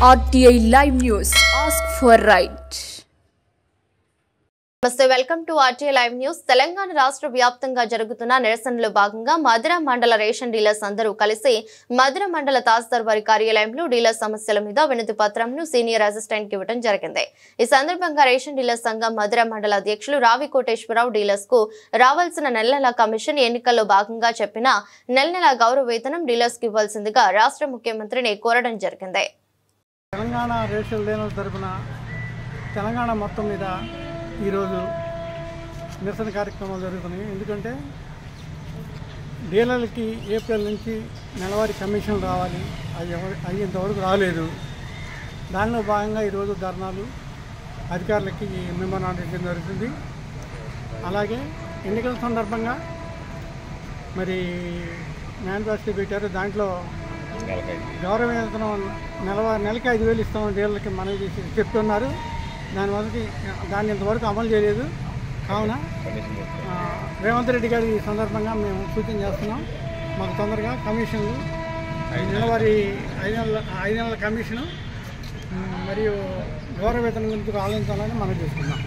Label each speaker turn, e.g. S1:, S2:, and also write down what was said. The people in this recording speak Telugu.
S1: RTI Live News. Ask for right.
S2: నమస్తే, welcome to RTI Live News. Telangana రాష్ట్ర వ్యాప్తంగా జరుగుతున్న నిరసనలో భాగంగా మధుర మండల రేషన్ డీలర్స్ అందరూ కలిసి మధుర మండల తహసీల్దార్ వారి కార్యాలయంలో డీలర్ సమస్యల మీద వినతి పత్రంను సీనియర్ అసిస్టెంట్ కి ఇవ్వడం జరిగింది. ఈ సందర్భంగా రేషన్ డీలర్ సంఘం మధుర మండల అధ్యక్షులు రావి కోటేశ్వరరావు డీలర్స్ కు రావాల్సిన నెల కమిషన్ ఎన్నికల్లో భాగంగా చెప్పిన నెల గౌరవ వేతనం డీలర్స్ కి ఇవ్వాల్సిందిగా రాష్ట్ర ముఖ్యమంత్రిని కోరడం జరిగింది.
S3: తెలంగాణ రేషన్ డీలర్ల తరపున తెలంగాణ మొత్తం మీద ఈరోజు నిరసన కార్యక్రమాలు జరుగుతున్నాయి. ఎందుకంటే డీలర్లకి ఏప్రిల్ నుంచి నెలవారీ కమిషన్ రావాలి, అది ఇంతవరకు రాలేదు. దానిలో భాగంగా ఈరోజు ధర్నాలు అధికారులకి మెమోరాండం ఇవ్వడం జరుగుతుంది. అలాగే ఎన్నికల సందర్భంగా మరి మేనిఫెస్టో పెట్టారు. దాంట్లో గౌరవ వేతనం నెలకి 5,000 ఇస్తామని డీలర్లకి మనవి చేసి చెప్తున్నారు. దాన్ని ఇంతవరకు అమలు చేయలేదు. కావున రేవంత్ రెడ్డి గారి ఈ సందర్భంగా మేము సూచన చేస్తున్నాం. మాకు తొందరగా కమిషన్లు నెలవారీ 5 నెలల కమిషను మరియు గౌరవ వేతనం గురించి ఆలోచించాలని మనం చేసుకున్నాం.